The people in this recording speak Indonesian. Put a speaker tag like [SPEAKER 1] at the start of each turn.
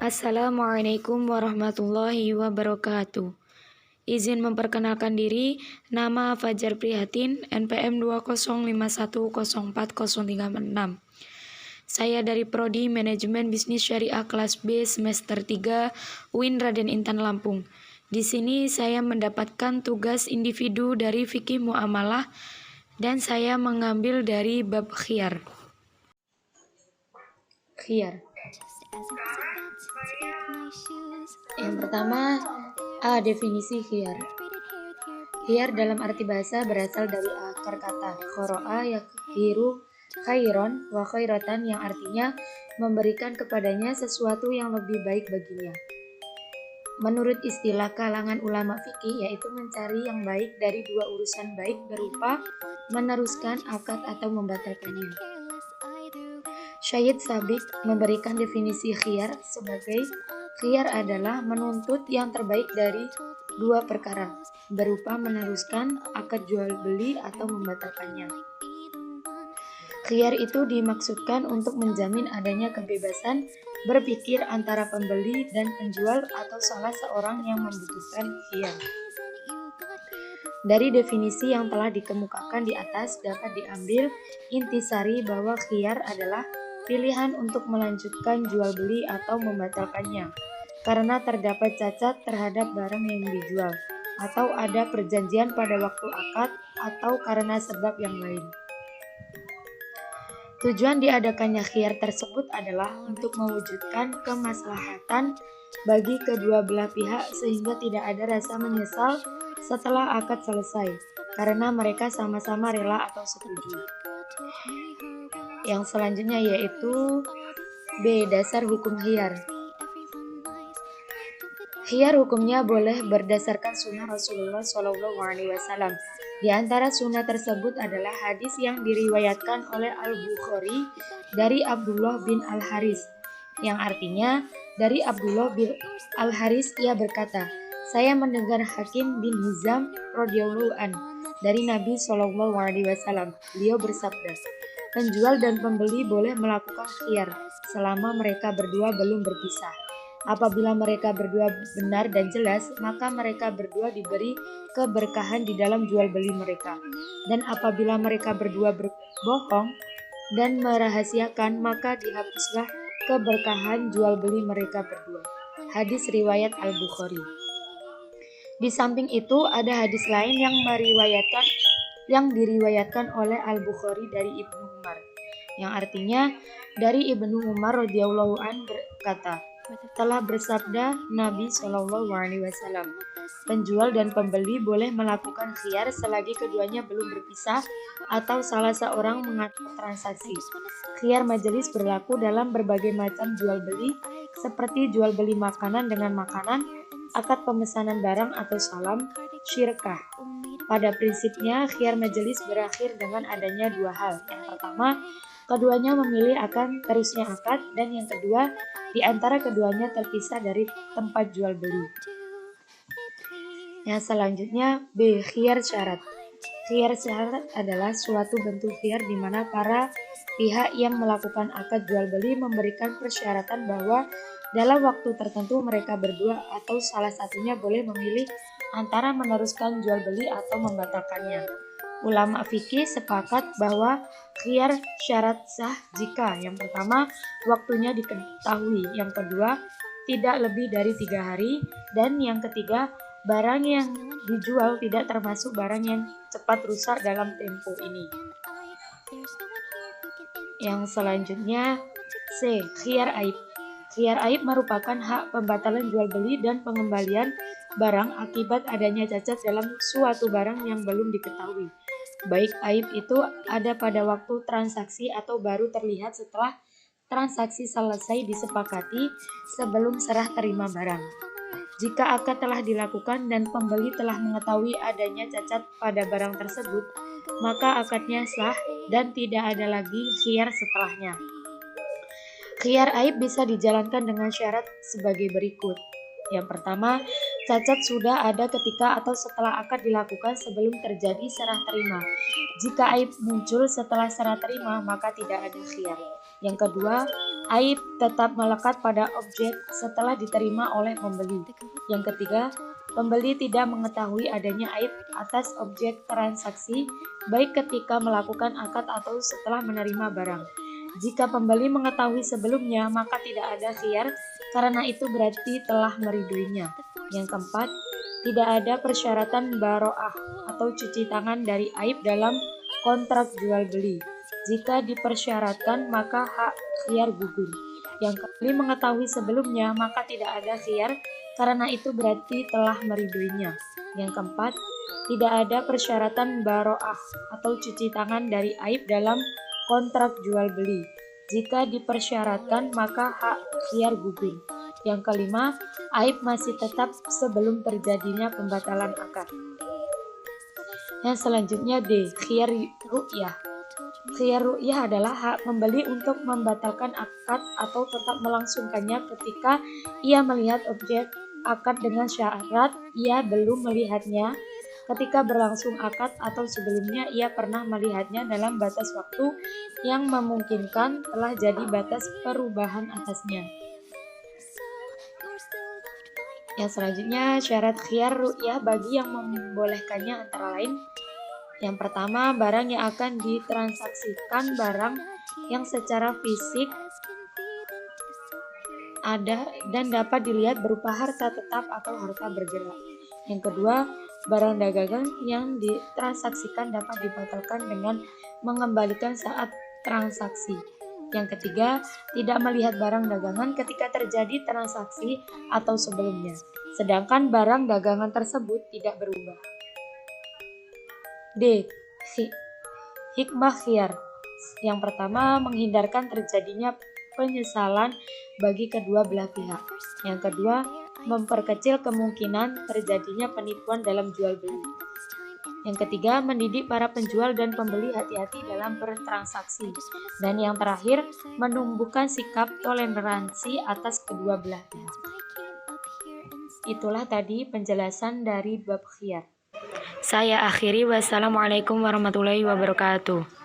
[SPEAKER 1] Assalamualaikum warahmatullahi wabarakatuh. Izin memperkenalkan diri, nama Fajar Prihatin, NPM 20510404036. Saya dari Prodi Manajemen Bisnis Syariah kelas B semester 3 UIN Raden Intan Lampung. Di sini saya mendapatkan tugas individu dari fikih muamalah dan saya mengambil dari bab khiyar. Khiyar. Yang pertama, definisi khiyar. Khiyar dalam arti bahasa berasal dari akar kata khoro'a yakhiru khairon wa khairatan, yang artinya memberikan kepadanya sesuatu yang lebih baik baginya. Menurut istilah kalangan ulama fikih, yaitu mencari yang baik dari dua urusan baik berupa meneruskan akad atau membatalkannya. Syahid Sabiq memberikan definisi khiyar sebagai khiyar adalah menuntut yang terbaik dari dua perkara, berupa meneruskan akad jual beli atau membatalkannya. Khiyar itu dimaksudkan untuk menjamin adanya kebebasan berpikir antara pembeli dan penjual atau salah seorang yang membutuhkan khiyar. Dari definisi yang telah dikemukakan di atas dapat diambil intisari bahwa khiyar adalah pilihan untuk melanjutkan jual beli atau membatalkannya karena terdapat cacat terhadap barang yang dijual, atau ada perjanjian pada waktu akad, atau karena sebab yang lain. Tujuan diadakannya khiyar tersebut adalah untuk mewujudkan kemaslahatan bagi kedua belah pihak sehingga tidak ada rasa menyesal setelah akad selesai karena mereka sama-sama rela atau setuju. Yang selanjutnya yaitu B. Dasar hukum khiyar. Khiyar hukumnya boleh berdasarkan sunnah Rasulullah SAW. Di antara sunnah tersebut adalah hadis yang diriwayatkan oleh Al-Bukhari dari Abdullah bin Al-Haris, yang artinya dari Abdullah bin Al-Haris ia berkata, saya mendengar Hakim bin Hizam radhiyallahu an dari Nabi SAW. Beliau bersabda, penjual dan pembeli boleh melakukan khiyar selama mereka berdua belum berpisah. Apabila mereka berdua benar dan jelas, maka mereka berdua diberi keberkahan di dalam jual beli mereka. Dan apabila mereka berdua berbohong dan merahasiakan, maka dihapuslah keberkahan jual beli mereka berdua. Hadis riwayat Al-Bukhari. Di samping itu ada hadis lain yang diriwayatkan oleh Al-Bukhari dari Ibnu Umar, yang artinya dari Ibnu Umar radhiyallahu an berkata, telah bersabda Nabi SAW, penjual dan pembeli boleh melakukan khiyar selagi keduanya belum berpisah atau salah seorang mengatur transaksi. Khiyar majelis berlaku dalam berbagai macam jual beli, seperti jual beli makanan dengan makanan, akad pemesanan barang atau salam, syirkah. Pada prinsipnya, khiyar majelis berakhir dengan adanya dua hal. Yang pertama, keduanya memilih akan terusnya akad, dan yang kedua, di antara keduanya terpisah dari tempat jual beli. Yang selanjutnya, B. Khiyar syarat. Khiyar syarat adalah suatu bentuk khiyar di mana para pihak yang melakukan akad jual beli memberikan persyaratan bahwa dalam waktu tertentu mereka berdua atau salah satunya boleh memilih antara meneruskan jual beli atau membatalkannya. Ulama fikih sepakat bahwa khiyar syarat sah jika yang pertama waktunya diketahui, yang kedua tidak lebih dari 3 hari, dan yang ketiga barang yang dijual tidak termasuk barang yang cepat rusak dalam tempo ini. Yang selanjutnya C. Khiyar aib. Khiyar aib merupakan hak pembatalan jual beli dan pengembalian barang akibat adanya cacat dalam suatu barang yang belum diketahui. Baik aib itu ada pada waktu transaksi atau baru terlihat setelah transaksi selesai disepakati sebelum serah terima barang. Jika akad telah dilakukan dan pembeli telah mengetahui adanya cacat pada barang tersebut, maka akadnya sah dan tidak ada lagi khiyar setelahnya. Khiyar aib bisa dijalankan dengan syarat sebagai berikut. Yang pertama, cacat sudah ada ketika atau setelah akad dilakukan sebelum terjadi serah terima. Jika aib muncul setelah serah terima, maka tidak ada khiyar. Yang kedua, aib tetap melekat pada objek setelah diterima oleh pembeli. Yang ketiga, pembeli tidak mengetahui adanya aib atas objek transaksi baik ketika melakukan akad atau setelah menerima barang. Jika pembeli mengetahui sebelumnya, maka tidak ada khiyar, karena itu berarti telah meriduinya. Yang keempat, tidak ada persyaratan baro'ah atau cuci tangan dari aib dalam kontrak jual beli. Jika dipersyaratkan, maka hak khiyar gugur. Yang pembeli mengetahui sebelumnya, maka tidak ada khiyar, karena itu berarti telah meriduinya. Yang keempat, tidak ada persyaratan baro'ah atau cuci tangan dari aib dalam kontrak jual beli. Jika dipersyaratkan, maka hak khiyar gugur. Yang kelima, aib masih tetap sebelum terjadinya pembatalan akad. Yang selanjutnya D. Khiyar ru'yah. Khiyar ru'yah adalah hak pembeli untuk membatalkan akad atau tetap melangsungkannya ketika ia melihat objek akad dengan syarat ia belum melihatnya ketika berlangsung akad atau sebelumnya ia pernah melihatnya dalam batas waktu yang memungkinkan telah jadi batas perubahan atasnya. Yang selanjutnya, syarat khiyar ru'yah bagi yang membolehkannya antara lain: yang pertama, barang yang akan ditransaksikan barang yang secara fisik ada dan dapat dilihat berupa harta tetap atau harta bergerak. Yang kedua, barang dagangan yang ditransaksikan dapat dibatalkan dengan mengembalikan saat transaksi. Yang ketiga, tidak melihat barang dagangan ketika terjadi transaksi atau sebelumnya, sedangkan barang dagangan tersebut tidak berubah. D. Hikmah khiyar. Yang pertama, menghindarkan terjadinya penyesalan bagi kedua belah pihak. Yang kedua, memperkecil kemungkinan terjadinya penipuan dalam jual beli. Yang ketiga, mendidik para penjual dan pembeli hati-hati dalam bertransaksi. Dan yang terakhir, menumbuhkan sikap toleransi atas kedua belah pihak. Itulah tadi penjelasan dari bab khiyar. Saya akhiri. Wassalamualaikum warahmatullahi wabarakatuh.